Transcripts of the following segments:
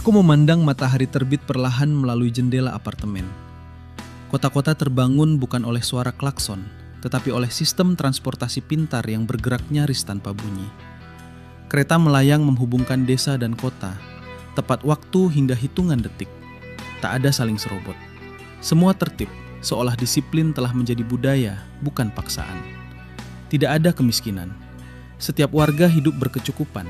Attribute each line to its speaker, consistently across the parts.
Speaker 1: Aku memandang matahari terbit perlahan melalui jendela apartemen. Kota-kota terbangun bukan oleh suara klakson, tetapi oleh sistem transportasi pintar yang bergerak nyaris tanpa bunyi. Kereta melayang menghubungkan desa dan kota, tepat waktu hingga hitungan detik. Tak ada saling serobot. Semua tertib, seolah disiplin telah menjadi budaya, bukan paksaan. Tidak ada kemiskinan. Setiap warga hidup berkecukupan.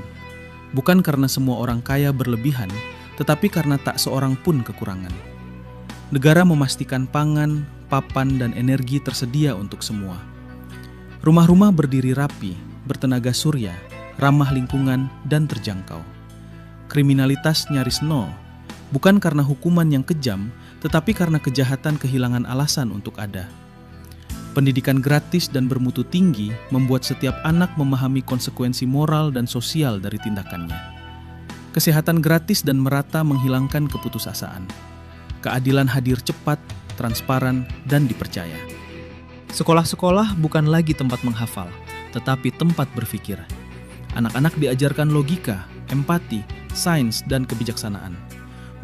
Speaker 1: Bukan karena semua orang kaya berlebihan, tetapi karena tak seorang pun kekurangan. Negara memastikan pangan, papan, dan energi tersedia untuk semua. Rumah-rumah berdiri rapi, bertenaga surya, ramah lingkungan, dan terjangkau. Kriminalitas nyaris nol, bukan karena hukuman yang kejam, tetapi karena kejahatan kehilangan alasan untuk ada. Pendidikan gratis dan bermutu tinggi membuat setiap anak memahami konsekuensi moral dan sosial dari tindakannya. Kesehatan gratis dan merata menghilangkan keputusasaan. Keadilan hadir cepat, transparan, dan dipercaya. Sekolah-sekolah bukan lagi tempat menghafal, tetapi tempat berpikir. Anak-anak diajarkan logika, empati, sains, dan kebijaksanaan.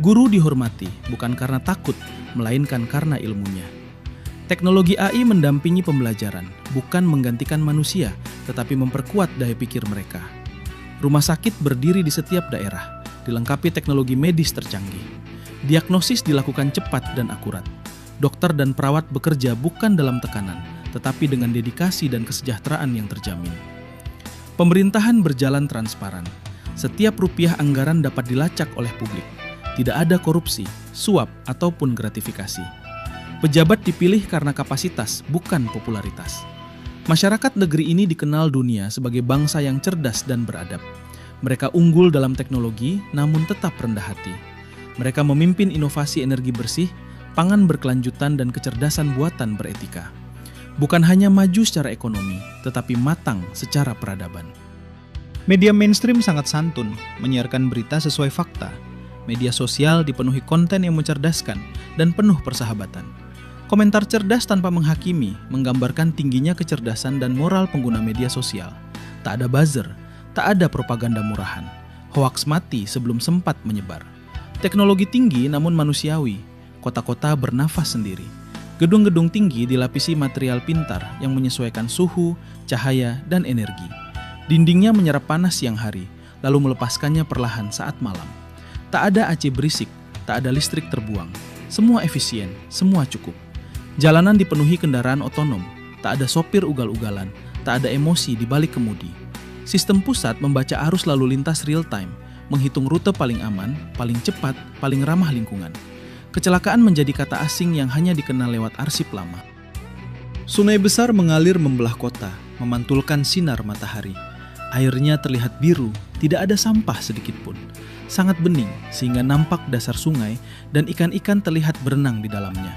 Speaker 1: Guru dihormati bukan karena takut, melainkan karena ilmunya. Teknologi AI mendampingi pembelajaran, bukan menggantikan manusia, tetapi memperkuat daya pikir mereka. Rumah sakit berdiri di setiap daerah, dilengkapi teknologi medis tercanggih. Diagnosis dilakukan cepat dan akurat. Dokter dan perawat bekerja bukan dalam tekanan, tetapi dengan dedikasi dan kesejahteraan yang terjamin. Pemerintahan berjalan transparan. Setiap rupiah anggaran dapat dilacak oleh publik. Tidak ada korupsi, suap, ataupun gratifikasi. Pejabat dipilih karena kapasitas, bukan popularitas. Masyarakat negeri ini dikenal dunia sebagai bangsa yang cerdas dan beradab. Mereka unggul dalam teknologi, namun tetap rendah hati. Mereka memimpin inovasi energi bersih, pangan berkelanjutan, dan kecerdasan buatan beretika. Bukan hanya maju secara ekonomi, tetapi matang secara peradaban. Media mainstream sangat santun, menyiarkan berita sesuai fakta. Media sosial dipenuhi konten yang mencerdaskan dan penuh persahabatan. Komentar cerdas tanpa menghakimi menggambarkan tingginya kecerdasan dan moral pengguna media sosial. Tak ada buzzer, tak ada propaganda murahan. Hoaks mati sebelum sempat menyebar. Teknologi tinggi namun manusiawi. Kota-kota bernafas sendiri. Gedung-gedung tinggi dilapisi material pintar yang menyesuaikan suhu, cahaya, dan energi. Dindingnya menyerap panas siang hari, lalu melepaskannya perlahan saat malam. Tak ada AC berisik, tak ada listrik terbuang. Semua efisien, semua cukup. Jalanan dipenuhi kendaraan otonom, tak ada sopir ugal-ugalan, tak ada emosi di balik kemudi. Sistem pusat membaca arus lalu lintas real time, menghitung rute paling aman, paling cepat, paling ramah lingkungan. Kecelakaan menjadi kata asing yang hanya dikenal lewat arsip lama. Sungai besar mengalir membelah kota, memantulkan sinar matahari. Airnya terlihat biru, tidak ada sampah sedikit pun. Sangat bening sehingga nampak dasar sungai dan ikan-ikan terlihat berenang di dalamnya.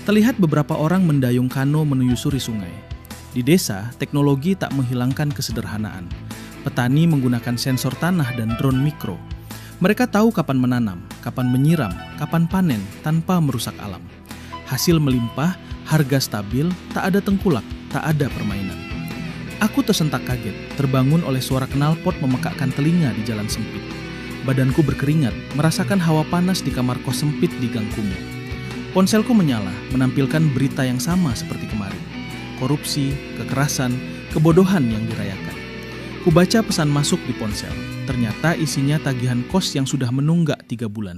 Speaker 1: Terlihat beberapa orang mendayung kano menyusuri sungai. Di desa, teknologi tak menghilangkan kesederhanaan. Petani menggunakan sensor tanah dan drone mikro. Mereka tahu kapan menanam, kapan menyiram, kapan panen tanpa merusak alam. Hasil melimpah, harga stabil, tak ada tengkulak, tak ada permainan. Aku tersentak kaget, terbangun oleh suara knalpot memekakkan telinga di jalan sempit. Badanku berkeringat, merasakan hawa panas di kamar kos sempit di gang kumuh. Ponselku menyala, menampilkan berita yang sama seperti kemarin. Korupsi, kekerasan, kebodohan yang dirayakan. Kubaca pesan masuk di ponsel. Ternyata isinya tagihan kos yang sudah menunggak 3 bulan.